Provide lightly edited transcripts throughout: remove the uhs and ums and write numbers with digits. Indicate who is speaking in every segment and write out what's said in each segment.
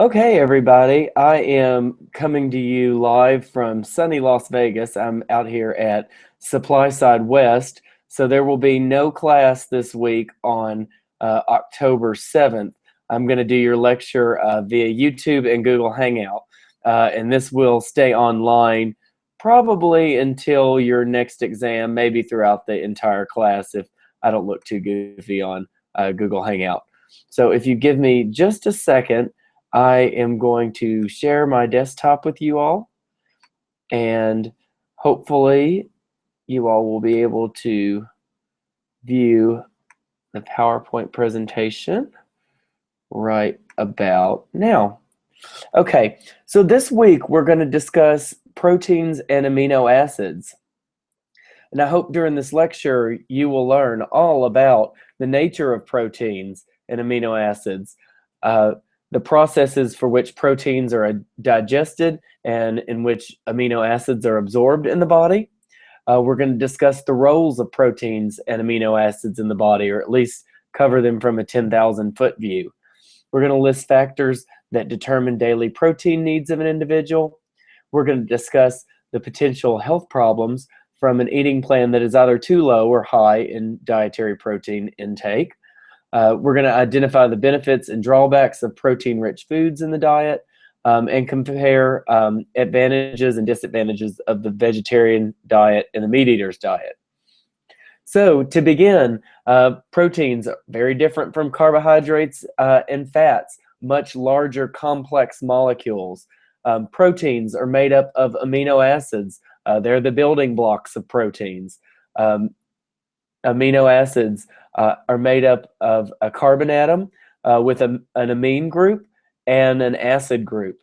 Speaker 1: Okay, everybody, I am coming to you live from sunny Las Vegas. I'm out here at Supply Side West, so there will be no class this week on October 7th. I'm going to do your lecture via YouTube and Google Hangout, and this will stay online probably until your next exam, maybe throughout the entire class if I don't look too goofy on Google Hangout. So if you give me just a second, I am going to share my desktop with you all, and hopefully you all will be able to view the PowerPoint presentation right about now. Okay, so this week we're going to discuss proteins and amino acids. And I hope during this lecture you will learn all about the nature of proteins and amino acids, the processes for which proteins are digested and in which amino acids are absorbed in the body. We're going to discuss the roles of proteins and amino acids in the body, or at least cover them from a 10,000-foot view. We're going to list factors that determine daily protein needs of an individual. We're going to discuss the potential health problems from an eating plan that is either too low or high in dietary protein intake. We're going to identify the benefits and drawbacks of protein-rich foods in the diet, and compare advantages and disadvantages of the vegetarian diet and the meat eater's diet. So to begin, proteins are very different from carbohydrates and fats, much larger complex molecules. Proteins are made up of amino acids. They're the building blocks of proteins. Amino acids are made up of a carbon atom with an amine group and an acid group.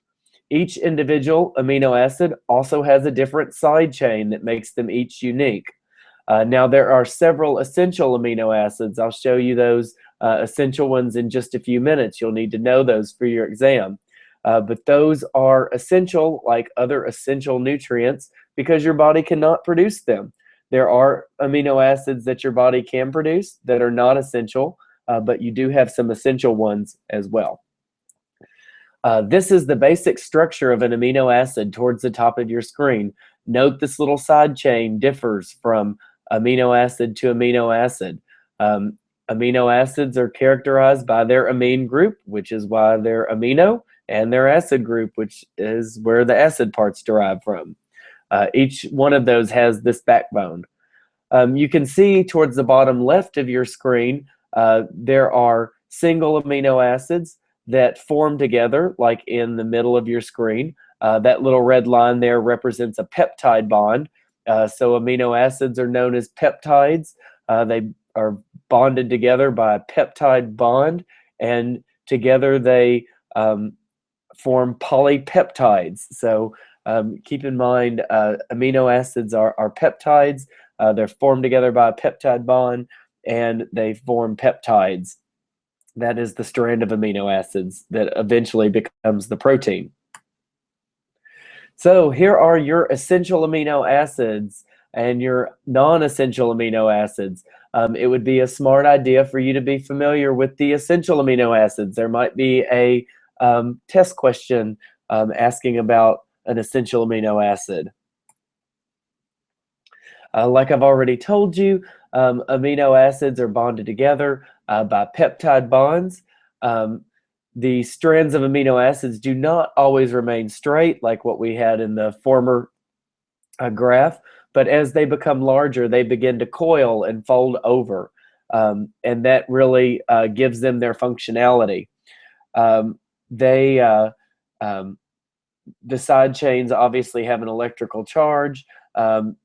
Speaker 1: Each individual amino acid also has a different side chain that makes them each unique. Now there are several essential amino acids. I'll show you those essential ones in just a few minutes. You'll need to know those for your exam. But those are essential, like other essential nutrients, because your body cannot produce them. There are amino acids that your body can produce that are not essential, but you do have some essential ones as well. This is the basic structure of an amino acid towards the top of your screen. Note this little side chain differs from amino acid to amino acid. Amino acids are characterized by their amine group, which is why they're amino, and their acid group, which is where the acid parts derive from. Each one of those has this backbone. You can see towards the bottom left of your screen, there are single amino acids that form together, like in the middle of your screen. That little red line there represents a peptide bond. So amino acids are known as peptides. They are bonded together by a peptide bond, and together they form polypeptides. So keep in mind, amino acids are peptides. They're formed together by a peptide bond, and they form peptides. That is the strand of amino acids that eventually becomes the protein. So here are your essential amino acids and your non-essential amino acids. It would be a smart idea for you to be familiar with the essential amino acids. There might be a test question asking about an essential amino acid. Like I've already told you, amino acids are bonded together by peptide bonds. The strands of amino acids do not always remain straight like what we had in the former graph, but as they become larger, they begin to coil and fold over, and that really gives them their functionality. The side chains obviously have an electrical charge.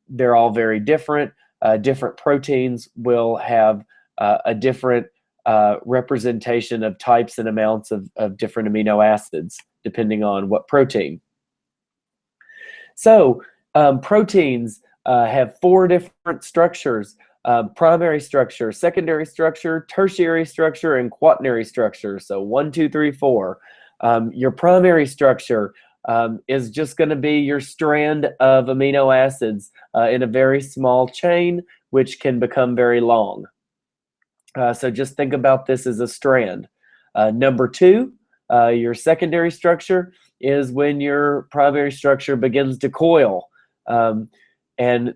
Speaker 1: They're all very different. Different proteins will have a different representation of types and amounts of different amino acids, depending on what protein. So proteins have four different structures: primary structure, secondary structure, tertiary structure, and quaternary structure. So 1, 2, 3, 4. Your primary structure is just going to be your strand of amino acids in a very small chain, which can become very long. So just think about this as a strand. Number 2, Your secondary structure is when your primary structure begins to coil. And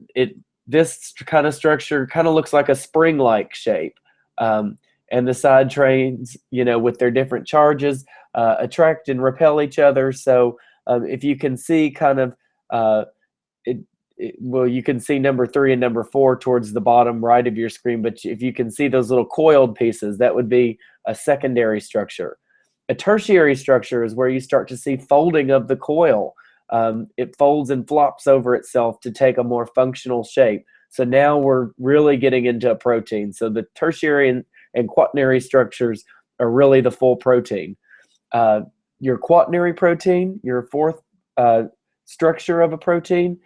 Speaker 1: this kind of structure kind of looks like a spring-like shape. And the side chains, with their different charges, attract and repel each other. So if you can see well, you can see number 3 and number 4 towards the bottom right of your screen, but if you can see those little coiled pieces, that would be a secondary structure. A tertiary structure is where you start to see folding of the coil. It folds and flops over itself to take a more functional shape. So now we're really getting into a protein. So the tertiary and quaternary structures are really the full protein. Your quaternary protein, your fourth structure of a protein,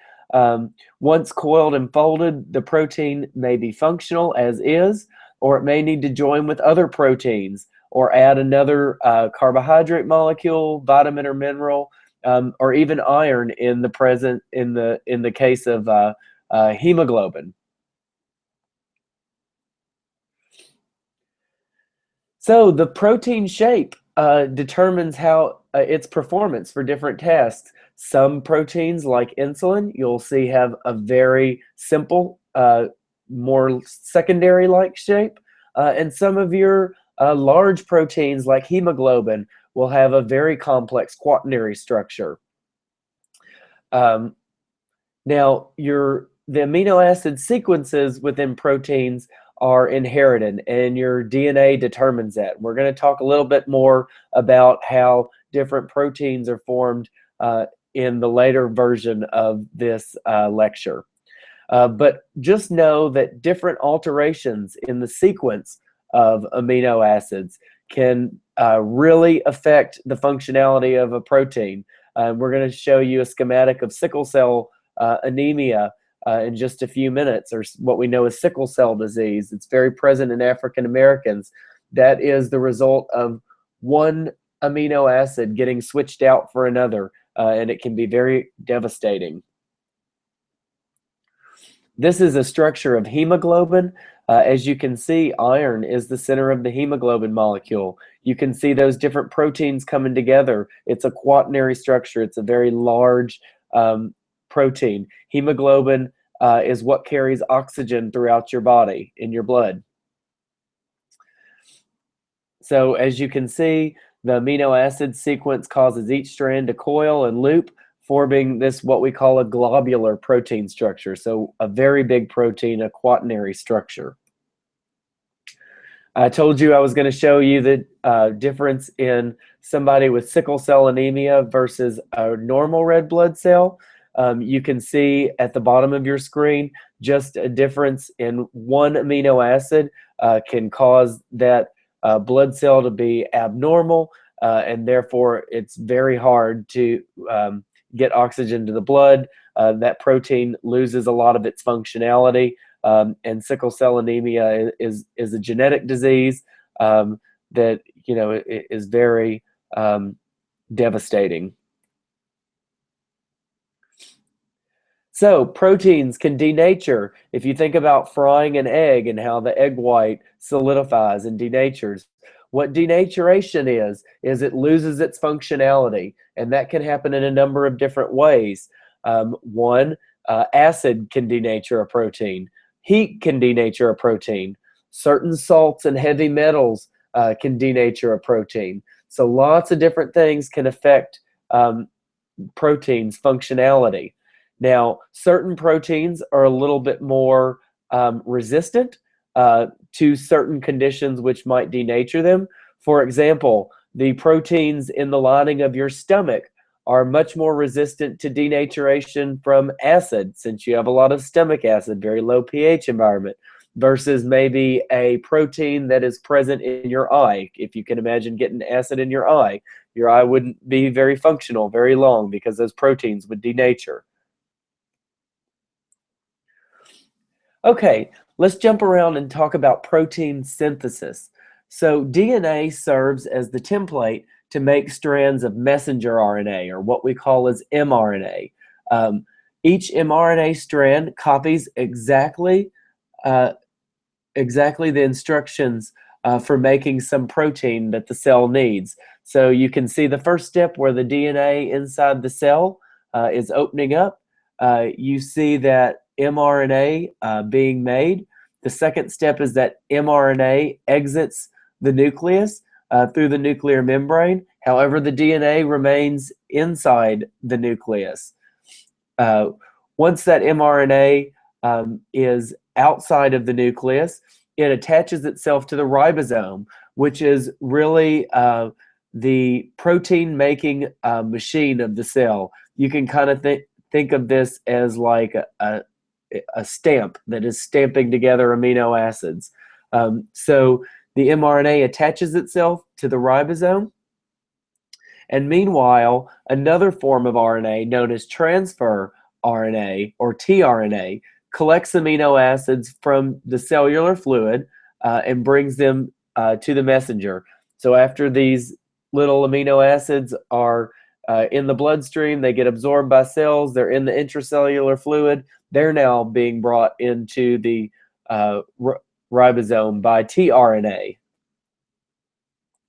Speaker 1: once coiled and folded, the protein may be functional as is, or it may need to join with other proteins or add another carbohydrate molecule, vitamin or mineral, or even iron in the case of hemoglobin. So the protein shape determines how its performance for different tasks. Some proteins, like insulin, you'll see have a very simple, more secondary-like shape, and some of your large proteins, like hemoglobin, will have a very complex quaternary structure. Now, the amino acid sequences within proteins are inherited, and your DNA determines that. We're going to talk a little bit more about how different proteins are formed in the later version of this lecture. But just know that different alterations in the sequence of amino acids can really affect the functionality of a protein. We're going to show you a schematic of sickle cell anemia in just a few minutes, or what we know as sickle cell disease. It's very present in African Americans. That is the result of one amino acid getting switched out for another, and it can be very devastating. This is a structure of hemoglobin. As you can see, iron is the center of the hemoglobin molecule. You can see those different proteins coming together. It's a quaternary structure. It's a very large protein. Hemoglobin is what carries oxygen throughout your body, in your blood. So as you can see, the amino acid sequence causes each strand to coil and loop, forming this, what we call a globular protein structure. So a very big protein, a quaternary structure. I told you I was going to show you the difference in somebody with sickle cell anemia versus a normal red blood cell. You can see at the bottom of your screen just a difference in one amino acid can cause that blood cell to be abnormal, and therefore it's very hard to get oxygen to the blood. That protein loses a lot of its functionality, and sickle cell anemia is a genetic disease that is very devastating. So proteins can denature. If you think about frying an egg and how the egg white solidifies and denatures, what denaturation is it loses its functionality, and that can happen in a number of different ways. One, acid can denature a protein. Heat can denature a protein. Certain salts and heavy metals can denature a protein. So lots of different things can affect proteins' functionality. Now, certain proteins are a little bit more resistant to certain conditions which might denature them. For example, the proteins in the lining of your stomach are much more resistant to denaturation from acid, since you have a lot of stomach acid, very low pH environment, versus maybe a protein that is present in your eye. If you can imagine getting acid in your eye wouldn't be very functional very long because those proteins would denature. Okay, let's jump around and talk about protein synthesis. So DNA serves as the template to make strands of messenger RNA, or what we call as mRNA. Each mRNA strand copies exactly the instructions for making some protein that the cell needs. So you can see the first step where the DNA inside the cell is opening up. You see that mRNA being made. The second step is that mRNA exits the nucleus through the nuclear membrane. However, the DNA remains inside the nucleus. Once that mRNA is outside of the nucleus, it attaches itself to the ribosome, which is really the protein-making machine of the cell. You can kind of think of this as like a stamp that is stamping together amino acids. So the mRNA attaches itself to the ribosome, and meanwhile, another form of RNA known as transfer RNA or tRNA collects amino acids from the cellular fluid and brings them to the messenger. So after these little amino acids are in the bloodstream, they get absorbed by cells, they're in the intracellular fluid, they're now being brought into the ribosome by tRNA.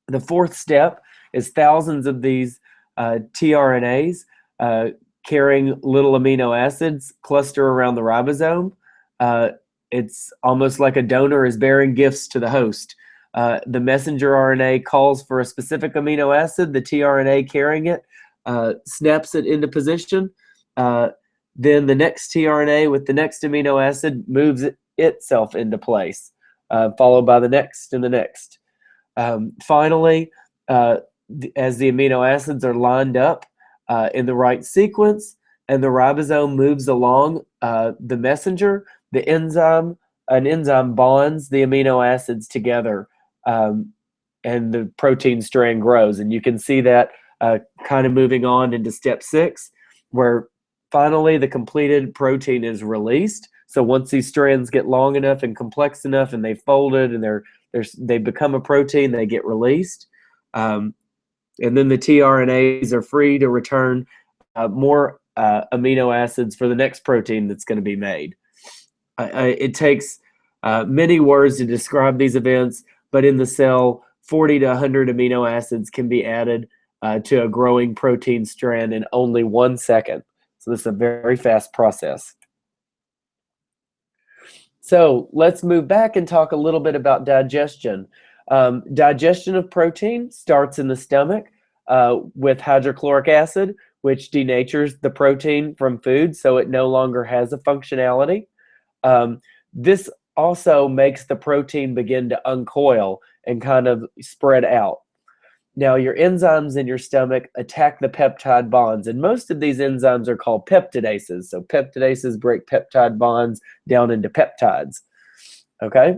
Speaker 1: The fourth step is thousands of these tRNAs carrying little amino acids cluster around the ribosome. It's almost like a donor is bearing gifts to the host. The messenger RNA calls for a specific amino acid. The tRNA carrying it snaps it into position. Then the next tRNA with the next amino acid moves itself into place, followed by the next and the next. Finally, as the amino acids are lined up in the right sequence and the ribosome moves along the messenger, an enzyme bonds the amino acids together and the protein strand grows. And you can see that kind of moving on into step 6, where finally the completed protein is released. So once these strands get long enough and complex enough and they folded and they become a protein, they get released. And then the tRNAs are free to return more amino acids for the next protein that's going to be made. It takes many words to describe these events, but in the cell, 40 to 100 amino acids can be added to a growing protein strand in only 1 second. So this is a very fast process. So let's move back and talk a little bit about digestion. Digestion of protein starts in the stomach with hydrochloric acid, which denatures the protein from food so it no longer has a functionality. This also makes the protein begin to uncoil and kind of spread out. Now, your enzymes in your stomach attack the peptide bonds, and most of these enzymes are called peptidases. So peptidases break peptide bonds down into peptides. Okay?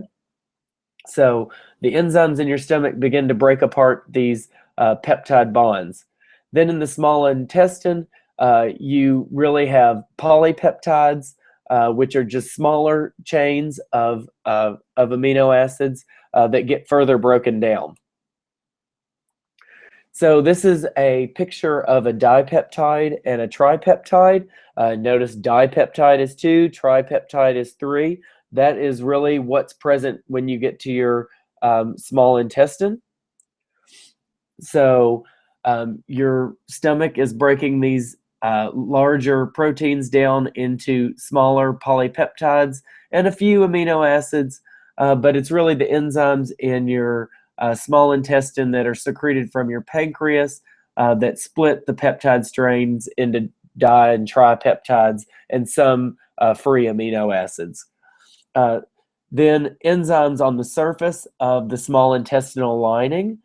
Speaker 1: So the enzymes in your stomach begin to break apart these peptide bonds. Then in the small intestine, you really have polypeptides, which are just smaller chains of amino acids that get further broken down. So this is a picture of a dipeptide and a tripeptide. Notice dipeptide is 2, tripeptide is 3. That is really what's present when you get to your small intestine. So your stomach is breaking these larger proteins down into smaller polypeptides and a few amino acids, but it's really the enzymes in your small intestine that are secreted from your pancreas that split the peptide strains into di and tripeptides and some free amino acids. Then enzymes on the surface of the small intestinal lining,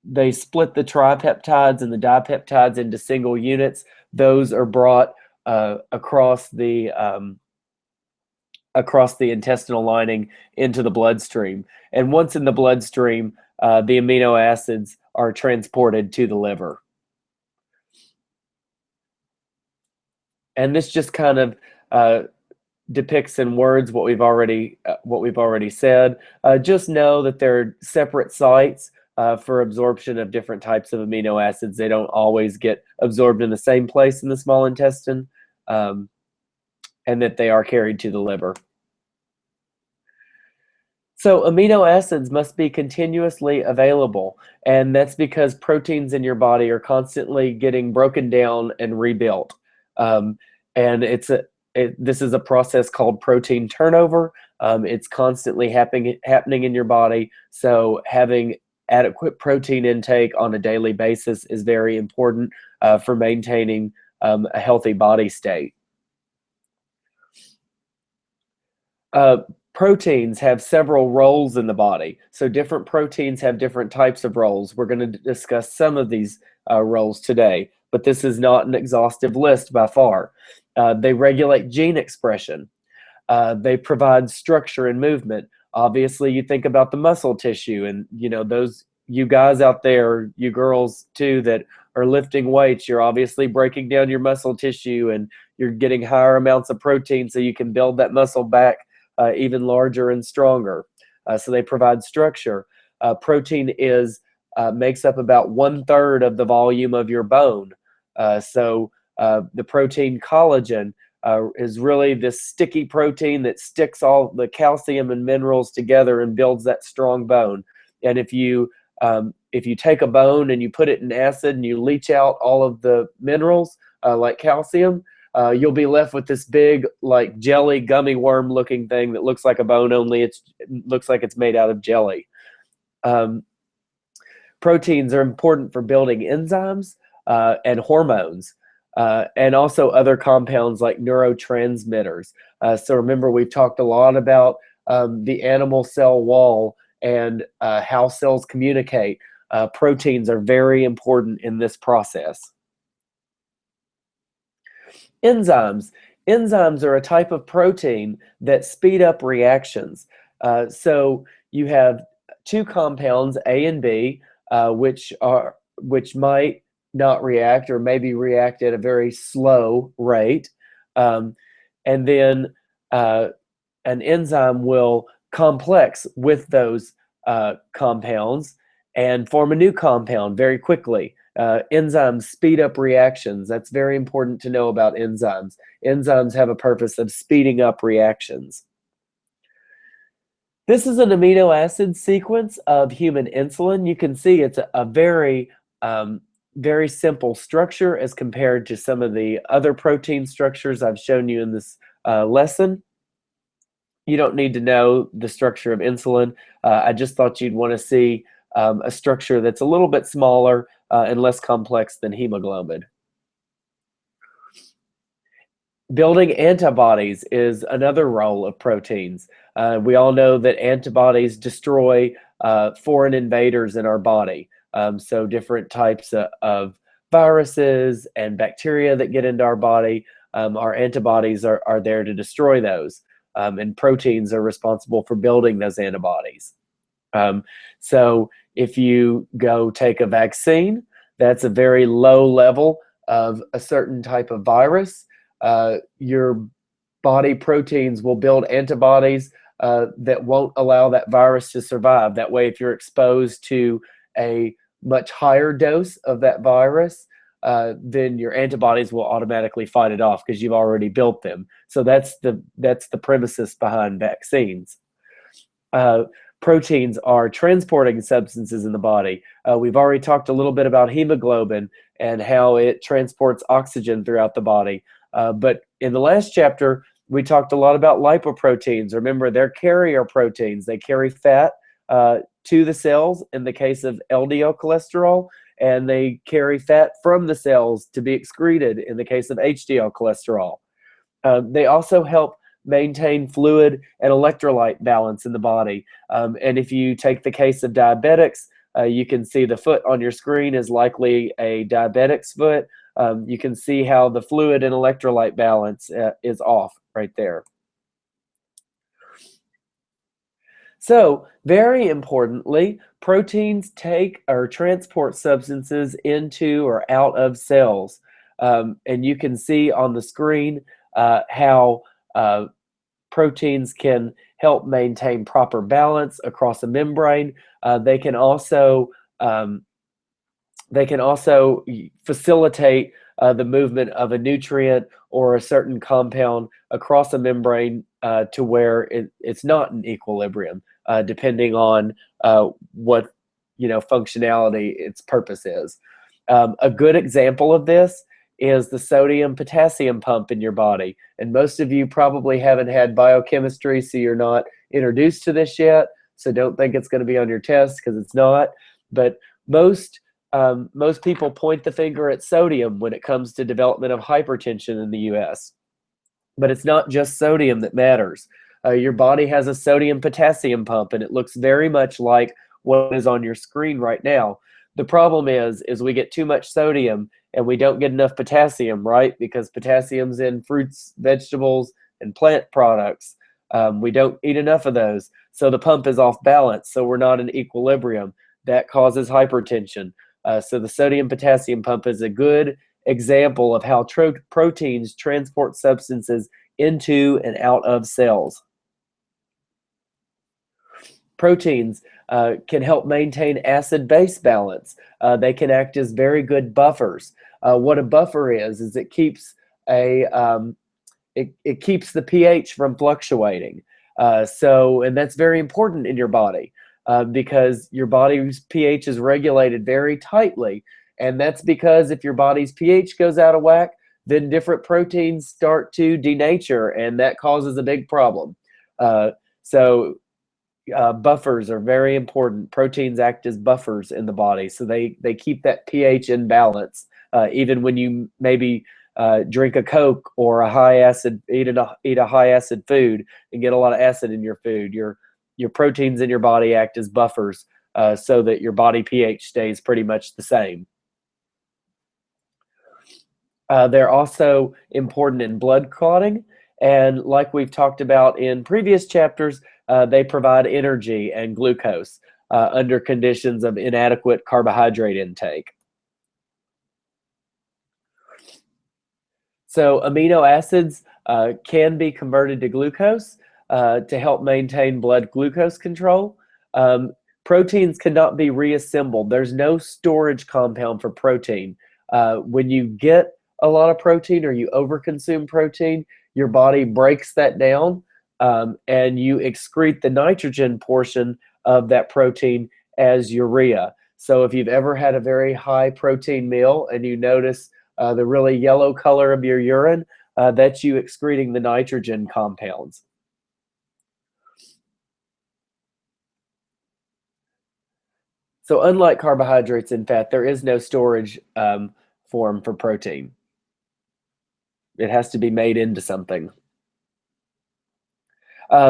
Speaker 1: they split the tripeptides and the dipeptides into single units. Those are brought across the intestinal lining into the bloodstream. And once in the bloodstream, the amino acids are transported to the liver. And this just kind of depicts in words what we've already said. Just know that there are separate sites for absorption of different types of amino acids. They don't always get absorbed in the same place in the small intestine, and that they are carried to the liver. So amino acids must be continuously available, and that's because proteins in your body are constantly getting broken down and rebuilt. Um, and this is a process called protein turnover. It's constantly happening in your body. So having adequate protein intake on a daily basis is very important for maintaining a healthy body state. Uh, Proteins have several roles in the body. So different proteins have different types of roles. We're going to discuss some of these roles today, but this is not an exhaustive list by far. They regulate gene expression. They provide structure and movement. Obviously, you think about the muscle tissue, and those you guys out there, you girls too, that are lifting weights, you're obviously breaking down your muscle tissue and you're getting higher amounts of protein so you can build that muscle back even larger and stronger. So they provide structure. Protein makes up about 1/3 of the volume of your bone. So the protein collagen is really this sticky protein that sticks all the calcium and minerals together and builds that strong bone. And if you take a bone and you put it in acid and you leach out all of the minerals like calcium, you'll be left with this big, like, jelly gummy worm looking thing that looks like a bone, only it looks like it's made out of jelly. Proteins are important for building enzymes and hormones, and also other compounds like neurotransmitters. So remember, we've talked a lot about the animal cell wall and how cells communicate. Proteins are very important in this process. Enzymes. Enzymes are a type of protein that speed up reactions. So you have two compounds, A and B, which might not react or maybe react at a very slow rate. And then an enzyme will complex with those compounds and form a new compound very quickly. Enzymes speed up reactions. That's very important to know about enzymes. Enzymes have a purpose of speeding up reactions. This is an amino acid sequence of human insulin. You can see it's a very simple structure as compared to some of the other protein structures I've shown you in this lesson. You don't need to know the structure of insulin. I just thought you'd want to see a structure that's a little bit smaller and less complex than hemoglobin. Building antibodies is another role of proteins. We all know that antibodies destroy foreign invaders in our body. So different types of viruses and bacteria that get into our body, our antibodies are there to destroy those. And proteins are responsible for building those antibodies. So if you go take a vaccine, that's a very low level of a certain type of virus. Your body proteins will build antibodies that won't allow that virus to survive. That way, if you're exposed to a much higher dose of that virus, then your antibodies will automatically fight it off because you've already built them. So that's the premises behind vaccines. Proteins are transporting substances in the body. We've already talked a little bit about hemoglobin and how it transports oxygen throughout the body. But in the last chapter, we talked a lot about lipoproteins. Remember, they're carrier proteins. They carry fat to the cells in the case of LDL cholesterol, and they carry fat from the cells to be excreted in the case of HDL cholesterol. They also help maintain fluid and electrolyte balance in the body. And if you take the case of diabetics, you can see the foot on your screen is likely a diabetic's foot. You can see how the fluid and electrolyte balance is off right there. So, very importantly, proteins take or transport substances into or out of cells. And you can see on the screen how proteins can help maintain proper balance across a membrane. They can also facilitate the movement of a nutrient or a certain compound across a membrane to where it's not in equilibrium, depending on what functionality its purpose is. A good example of this is the sodium-potassium pump in your body. And most of you probably haven't had biochemistry, so you're not introduced to this yet. So don't think it's going to be on your test, because it's not. But most people point the finger at sodium when it comes to development of hypertension in the US. But it's not just sodium that matters. Your body has a sodium-potassium pump, and it looks very much like what is on your screen right now. The problem is we get too much sodium and we don't get enough potassium, right? Because potassium's in fruits, vegetables, and plant products. We don't eat enough of those. So the pump is off balance, so we're not in equilibrium. That causes hypertension. So the sodium-potassium pump is a good example of how proteins transport substances into and out of cells. Proteins can help maintain acid-base balance. They can act as very good buffers. What a buffer is it keeps it keeps the pH from fluctuating. And that's very important in your body because your body's pH is regulated very tightly. And that's because if your body's pH goes out of whack, then different proteins start to denature, and that causes a big problem. Buffers are very important. Proteins act as buffers in the body, so they keep that pH in balance. Even when you maybe drink a Coke or a high acid, eat a high acid food and get a lot of acid in your food, your proteins in your body act as buffers so that your body pH stays pretty much the same. They're also important in blood clotting, and like we've talked about in previous chapters, they provide energy and glucose under conditions of inadequate carbohydrate intake. So amino acids can be converted to glucose to help maintain blood glucose control. Proteins cannot be reassembled. There's no storage compound for protein. When you get a lot of protein or you overconsume protein, your body breaks that down and you excrete the nitrogen portion of that protein as urea. So if you've ever had a very high protein meal and you notice the really yellow color of your urine, that's you excreting the nitrogen compounds. So unlike carbohydrates and fat, there is no storage form for protein. It has to be made into something.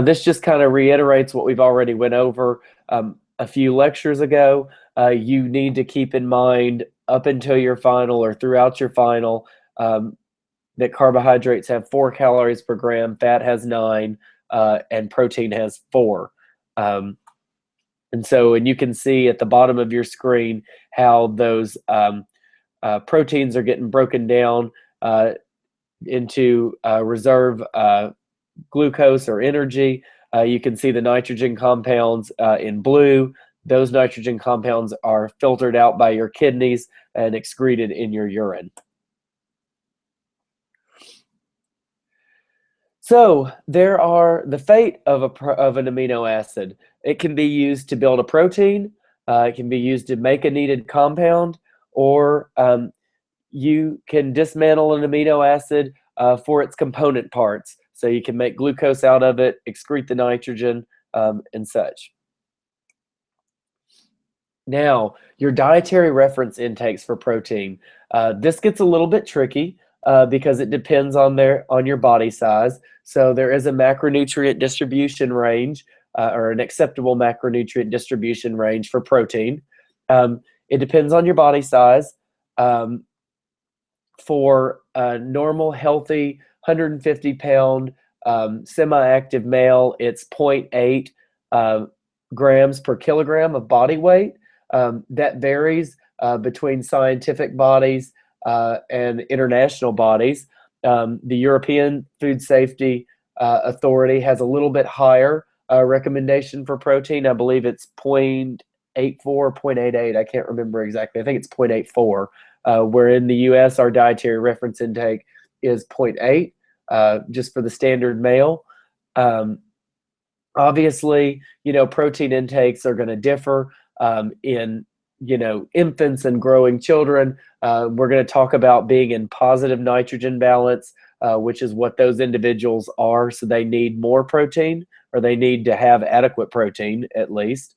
Speaker 1: This just kind of reiterates what we've already went over a few lectures ago. You need to keep in mind up until your final or throughout your final that carbohydrates have 4 calories per gram, fat has 9, and protein has 4. And you can see at the bottom of your screen how those proteins are getting broken down into reserve glucose or energy. You can see the nitrogen compounds in blue. Those nitrogen compounds are filtered out by your kidneys and excreted in your urine. So there are the fate of an amino acid. It can be used to build a protein. It can be used to make a needed compound, or you can dismantle an amino acid for its component parts. So you can make glucose out of it, excrete the nitrogen, and such. Now, your dietary reference intakes for protein. This gets a little bit tricky because it depends on your body size. So there is a macronutrient distribution range or an acceptable macronutrient distribution range for protein. It depends on your body size. For a normal, healthy, 150-pound semi-active male, it's 0.8 grams per kilogram of body weight. That varies between scientific bodies and international bodies. The European Food Safety Authority has a little bit higher recommendation for protein. I believe it's 0.84 or 0.88. I can't remember exactly. I think it's 0.84. where in the US, our dietary reference intake is 0.8, just for the standard male. Obviously, protein intakes are going to differ in, infants and growing children. We're going to talk about being in positive nitrogen balance, which is what those individuals are. So they need more protein, or they need to have adequate protein at least.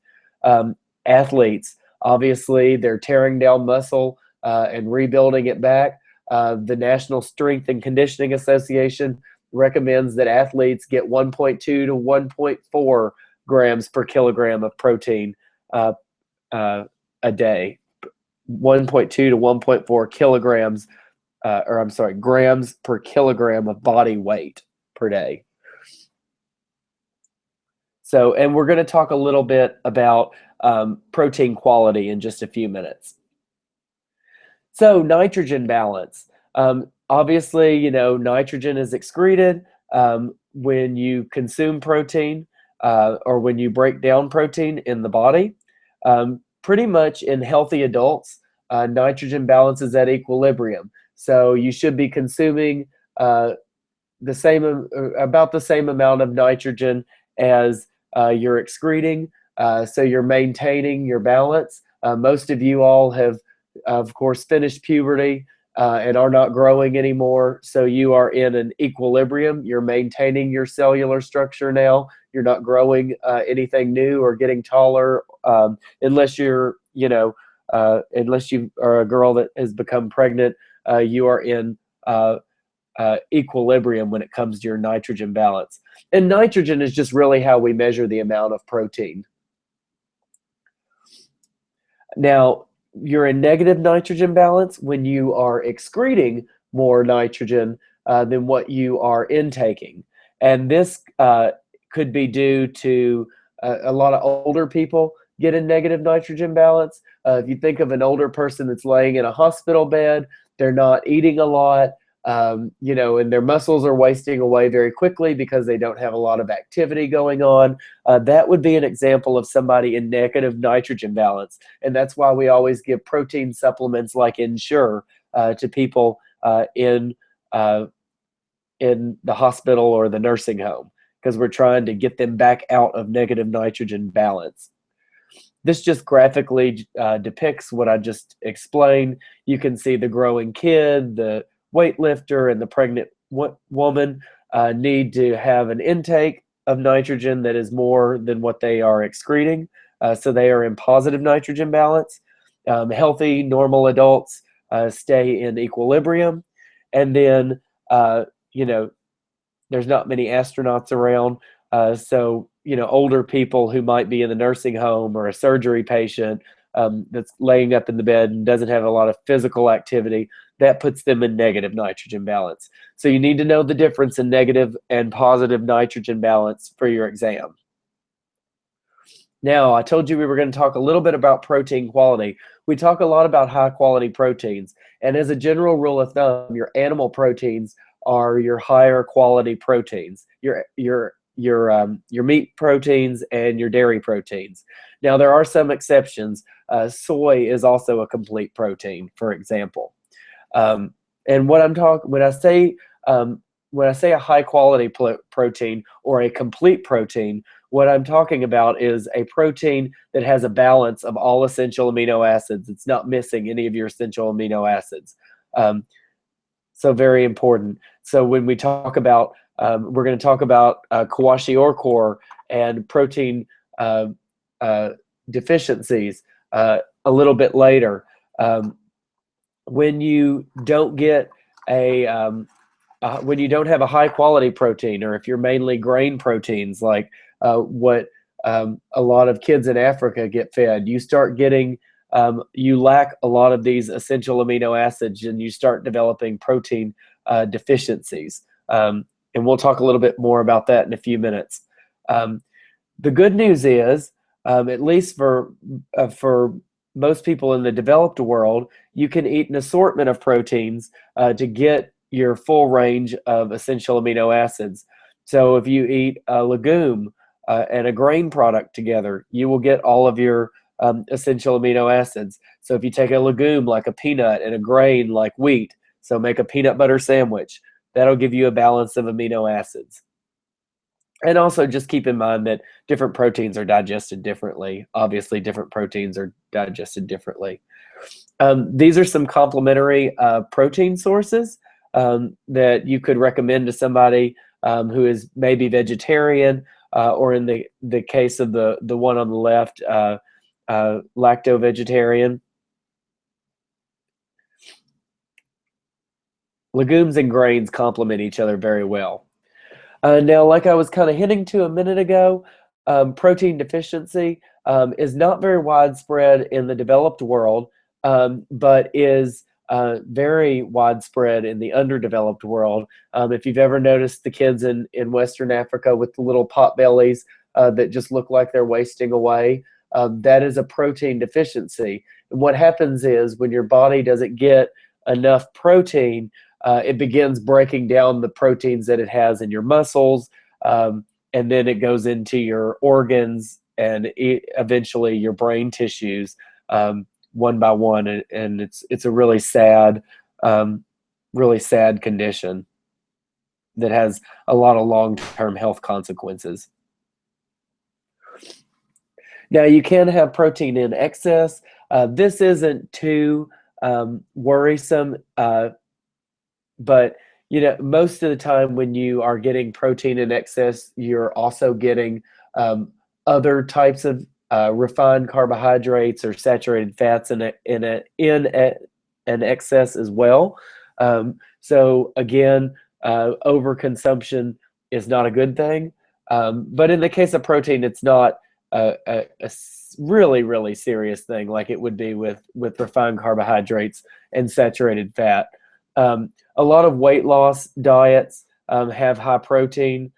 Speaker 1: Athletes, obviously, they're tearing down muscle and rebuilding it back. The National Strength and Conditioning Association recommends that athletes get 1.2 to 1.4 grams per kilogram of protein a day. 1.2 to 1.4 kilograms, grams per kilogram of body weight per day. So, and we're going to talk a little bit about protein quality in just a few minutes. So, nitrogen balance. Obviously, nitrogen is excreted when you consume protein or when you break down protein in the body. Pretty much in healthy adults, nitrogen balance is at equilibrium. So you should be consuming about the same amount of nitrogen as you're excreting. So you're maintaining your balance. Most of you all have, of course, finished puberty and are not growing anymore. So you are in an equilibrium. You're maintaining your cellular structure now. You're not growing anything new or getting taller, unless you're, unless you are a girl that has become pregnant. You are in equilibrium when it comes to your nitrogen balance. And nitrogen is just really how we measure the amount of protein. Now, you're in negative nitrogen balance when you are excreting more nitrogen than what you are intaking. And this could be due to a lot of older people get in negative nitrogen balance. If you think of an older person that's laying in a hospital bed, they're not eating a lot, and their muscles are wasting away very quickly because they don't have a lot of activity going on. That would be an example of somebody in negative nitrogen balance. And that's why we always give protein supplements like Ensure to people in the hospital or the nursing home, because we're trying to get them back out of negative nitrogen balance. This just graphically depicts what I just explained. You can see the growing kid, the weightlifter, and the pregnant woman need to have an intake of nitrogen that is more than what they are excreting. So they are in positive nitrogen balance. Healthy, normal adults stay in equilibrium. And then, there's not many astronauts around. So, older people who might be in the nursing home, or a surgery patient that's laying up in the bed and doesn't have a lot of physical activity, that puts them in negative nitrogen balance. So you need to know the difference in negative and positive nitrogen balance for your exam. Now, I told you we were going to talk a little bit about protein quality. We talk a lot about high quality proteins. And as a general rule of thumb, your animal proteins are your higher quality proteins. Your meat proteins and your dairy proteins. Now, there are some exceptions. Soy is also a complete protein, for example. And what I'm talking when I say a high quality protein or a complete protein, what I'm talking about is a protein that has a balance of all essential amino acids. It's not missing any of your essential amino acids. So very important. So when we talk about we're going to talk about kwashiorkor and protein deficiencies a little bit later. When you don't get when you don't have a high quality protein, or if you're mainly grain proteins like what a lot of kids in Africa get fed, you start getting you lack a lot of these essential amino acids, and you start developing protein deficiencies. And we'll talk a little bit more about that in a few minutes. The good news is, at least for most people in the developed world, you can eat an assortment of proteins to get your full range of essential amino acids. So if you eat a legume and a grain product together, you will get all of your essential amino acids. So if you take a legume like a peanut and a grain like wheat, so make a peanut butter sandwich, that'll give you a balance of amino acids. And also just keep in mind that different proteins are digested differently. Obviously, different proteins are digested differently. These are some complementary protein sources that you could recommend to somebody who is maybe vegetarian, or in the case of the one on the left, lacto-vegetarian. Legumes and grains complement each other very well. Now, like I was kind of hinting to a minute ago, protein deficiency is not very widespread in the developed world, but is very widespread in the underdeveloped world. If you've ever noticed the kids in Western Africa with the little pot bellies that just look like they're wasting away, that is a protein deficiency. And what happens is when your body doesn't get enough protein, it begins breaking down the proteins that it has in your muscles, and then it goes into your organs and eventually your brain tissues, one by one, and it's a really sad condition that has a lot of long-term health consequences. Now, you can have protein in excess. This isn't too worrisome, but most of the time when you are getting protein in excess, you're also getting other types of refined carbohydrates or saturated fats in an excess as well. So again, overconsumption is not a good thing. But in the case of protein, it's not a really, really serious thing like it would be with refined carbohydrates and saturated fat. A lot of weight loss diets have high protein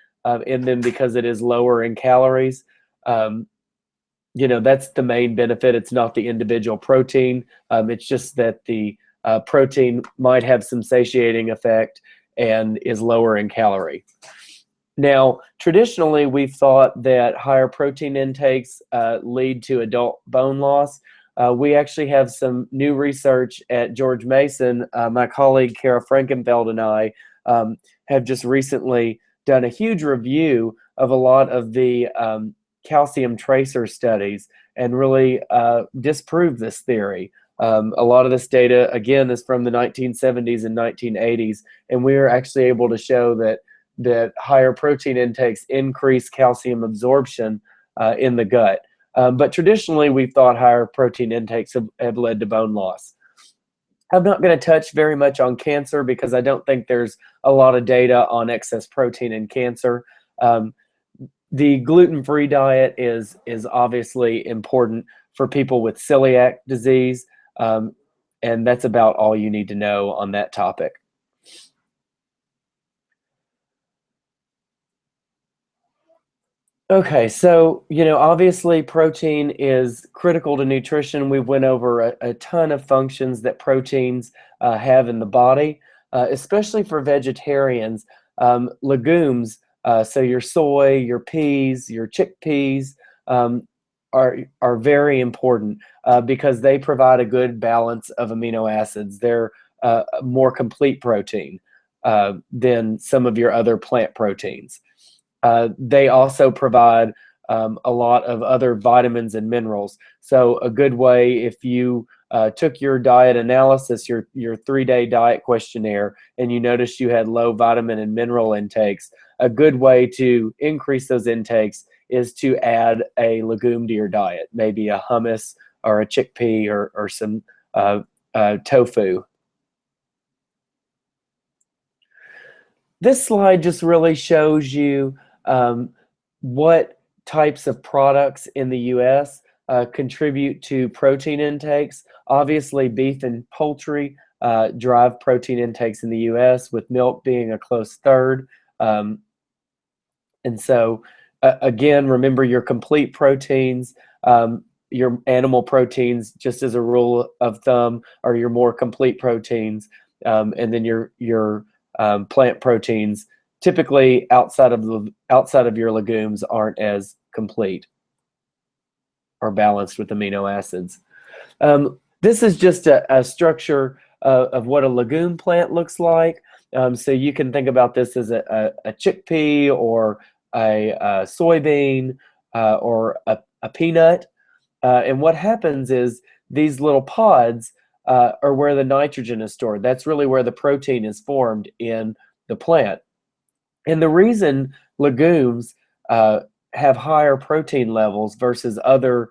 Speaker 1: in them because it is lower in calories. That's the main benefit. It's not the individual protein. It's just that the protein might have some satiating effect and is lower in calorie. Now, traditionally, we've thought that higher protein intakes lead to adult bone loss. We actually have some new research at George Mason. My colleague Kara Frankenfeld and I have just recently done a huge review of a lot of the calcium tracer studies and really disproved this theory. A lot of this data, again, is from the 1970s and 1980s, and we were actually able to show that higher protein intakes increase calcium absorption in the gut. But traditionally, we've thought higher protein intakes have led to bone loss. I'm not going to touch very much on cancer because I don't think there's a lot of data on excess protein in cancer. The gluten-free diet is obviously important for people with celiac disease, and that's about all you need to know on that topic. Okay, so obviously protein is critical to nutrition. We went over a ton of functions that proteins have in the body, especially for vegetarians. Legumes, so your soy, your peas, your chickpeas, are very important because they provide a good balance of amino acids. They're a more complete protein than some of your other plant proteins. They also provide a lot of other vitamins and minerals. So a good way, if you took your diet analysis, your 3-day diet questionnaire, and you noticed you had low vitamin and mineral intakes, a good way to increase those intakes is to add a legume to your diet, maybe a hummus or a chickpea or some tofu. This slide just really shows you what types of products in the U.S. Contribute to protein intakes. Obviously, beef and poultry drive protein intakes in the U.S., with milk being a close third. And so, again, remember your complete proteins. Your animal proteins, just as a rule of thumb, are your more complete proteins, and then your plant proteins, typically outside of your legumes, aren't as complete are balanced with amino acids. This is just a structure of what a legume plant looks like. So you can think about this as a chickpea or a soybean or a peanut. And what happens is these little pods are where the nitrogen is stored. That's really where the protein is formed in the plant. And the reason legumes have higher protein levels versus other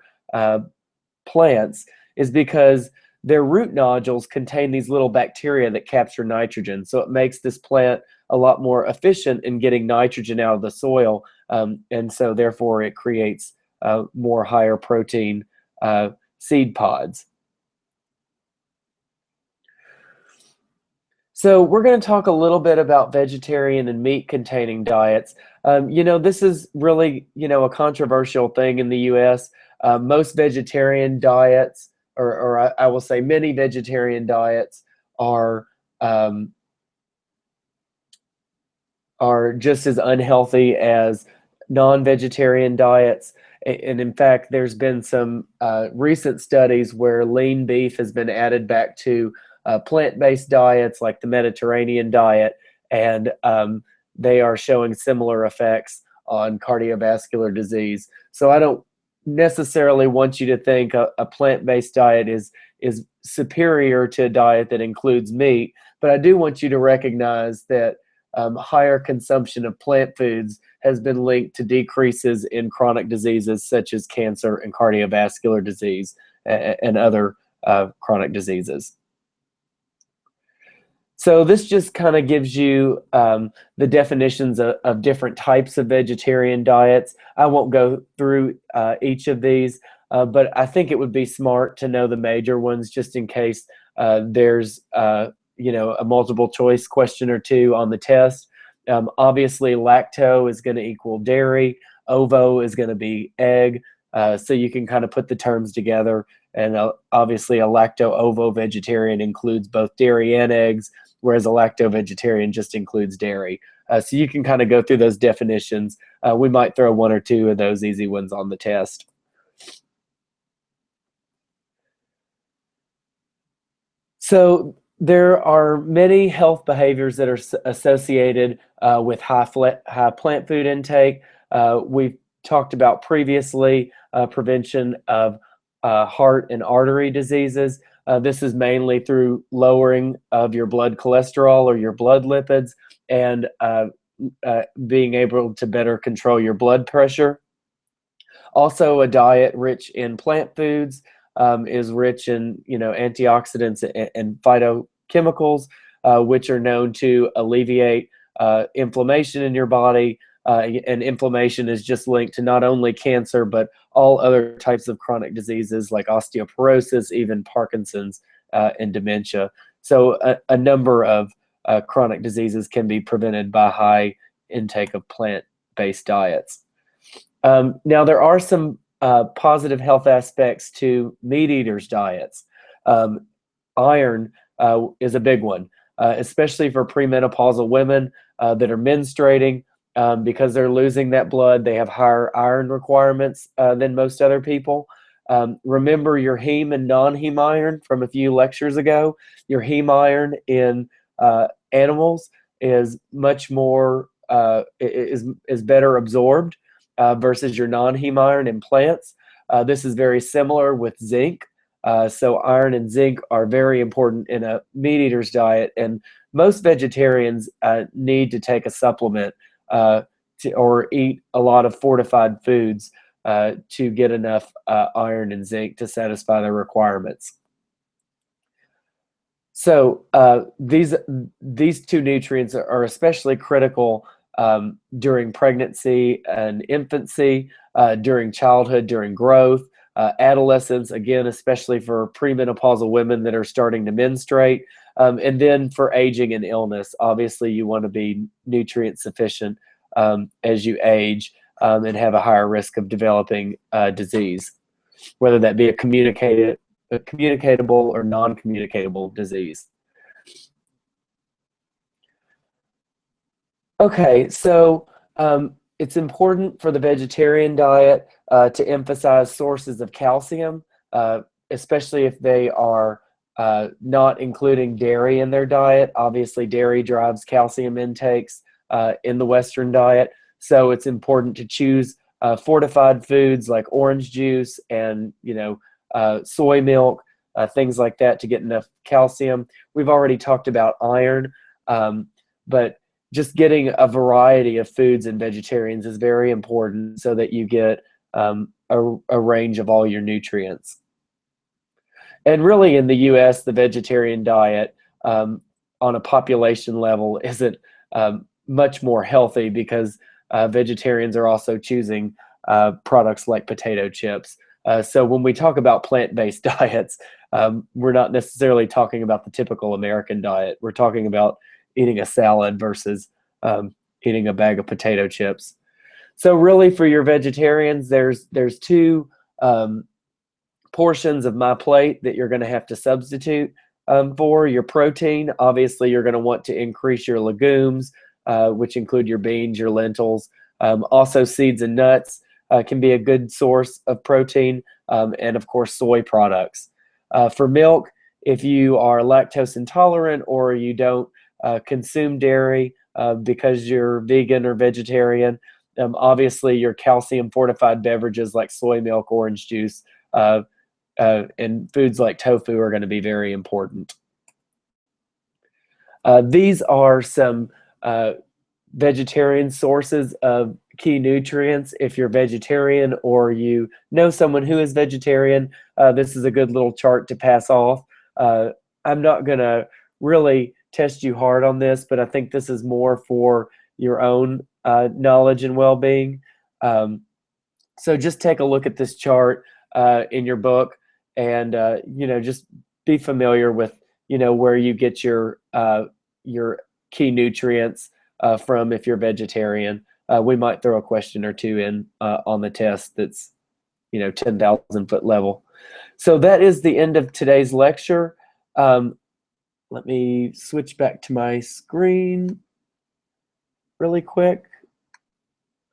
Speaker 1: plants is because their root nodules contain these little bacteria that capture nitrogen. So it makes this plant a lot more efficient in getting nitrogen out of the soil. And so therefore it creates more higher protein seed pods. So we're going to talk a little bit about vegetarian and meat-containing diets. This is really, a controversial thing in the U.S. Most vegetarian diets, or I will say many vegetarian diets, are just as unhealthy as non-vegetarian diets. And in fact, there's been some recent studies where lean beef has been added back to plant-based diets like the Mediterranean diet, and they are showing similar effects on cardiovascular disease. So I don't necessarily want you to think a plant-based diet is superior to a diet that includes meat, but I do want you to recognize that higher consumption of plant foods has been linked to decreases in chronic diseases such as cancer and cardiovascular disease and other chronic diseases. So this just kind of gives you the definitions of different types of vegetarian diets. I won't go through each of these, but I think it would be smart to know the major ones just in case there's a multiple choice question or two on the test. Obviously, lacto is going to equal dairy. Ovo is going to be egg. So you can kind of put the terms together. And obviously, a lacto-ovo vegetarian includes both dairy and eggs, whereas a lacto-vegetarian just includes dairy. So you can kind of go through those definitions. We might throw one or two of those easy ones on the test. So there are many health behaviors that are associated with high plant food intake. We've talked about previously prevention of heart and artery diseases. This is mainly through lowering of your blood cholesterol or your blood lipids and being able to better control your blood pressure. Also, a diet rich in plant foods is rich in antioxidants and phytochemicals, which are known to alleviate inflammation in your body. And inflammation is just linked to not only cancer, but all other types of chronic diseases like osteoporosis, even Parkinson's and dementia. So a number of chronic diseases can be prevented by high intake of plant-based diets. Now, there are some positive health aspects to meat eaters' diets. Iron is a big one, especially for premenopausal women that are menstruating. Because they're losing that blood, they have higher iron requirements than most other people. Remember your heme and non-heme iron from a few lectures ago. Your heme iron in animals is much more is better absorbed versus your non-heme iron in plants. This is very similar with zinc. So iron and zinc are very important in a meat eater's diet, and most vegetarians need to take a supplement or eat a lot of fortified foods to get enough iron and zinc to satisfy their requirements. So these two nutrients are especially critical during pregnancy and infancy, during childhood, during growth, adolescence, again, especially for premenopausal women that are starting to menstruate, and then for aging and illness. Obviously, you want to be nutrient sufficient as you age and have a higher risk of developing disease, whether that be a communicatable or non-communicable disease. Okay, so It's important for the vegetarian diet to emphasize sources of calcium, especially if they are not including dairy in their diet. Obviously, dairy drives calcium intakes in the Western diet, so it's important to choose fortified foods like orange juice and soy milk, things like that to get enough calcium. We've already talked about iron, but just getting a variety of foods and vegetarians is very important so that you get a range of all your nutrients. And really in the US, the vegetarian diet on a population level isn't much more healthy because vegetarians are also choosing products like potato chips. So when we talk about plant-based diets, we're not necessarily talking about the typical American diet. We're talking about eating a salad versus eating a bag of potato chips. So really for your vegetarians, there's two portions of MyPlate that you're going to have to substitute for. Your protein, obviously you're going to want to increase your legumes, which include your beans, your lentils. Also seeds and nuts can be a good source of protein, and of course soy products. For milk, if you are lactose intolerant or you don't consume dairy because you're vegan or vegetarian, obviously your calcium fortified beverages like soy milk, orange juice, and foods like tofu are going to be very important. These are some vegetarian sources of key nutrients. If you're vegetarian or you know someone who is vegetarian, this is a good little chart to pass off. I'm not going to really test you hard on this, but I think this is more for your own knowledge and well-being. So just take a look at this chart in your book, and just be familiar with where you get your key nutrients from if you're vegetarian. We might throw a question or two in on the test that's 10,000 foot level. So that is the end of today's lecture. Let me switch back to my screen really quick.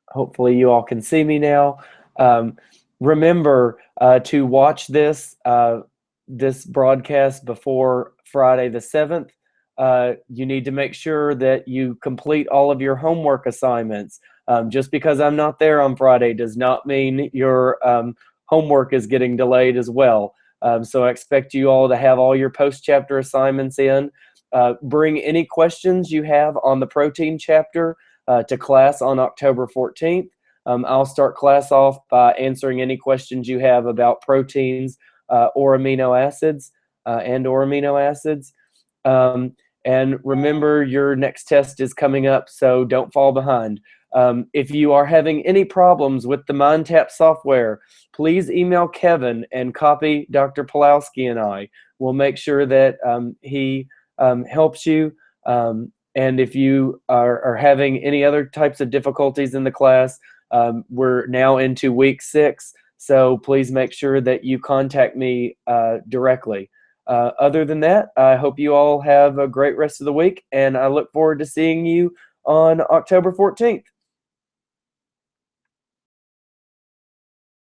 Speaker 1: Hopefully you all can see me now. Remember to watch this broadcast before Friday the 7th. You need to make sure that you complete all of your homework assignments. Just because I'm not there on Friday does not mean your homework is getting delayed as well. So I expect you all to have all your post-chapter assignments in. Bring any questions you have on the protein chapter to class on October 14th. I'll start class off by answering any questions you have about proteins or amino acids and/or amino acids. And remember, your next test is coming up, so don't fall behind. If you are having any problems with the MindTap software, please email Kevin and copy Dr. Pulowski and I. We'll make sure that he helps you. And if you are having any other types of difficulties in the class, we're now into week 6, so please make sure that you contact me directly. Other than that, I hope you all have a great rest of the week, and I look forward to seeing you on October 14th.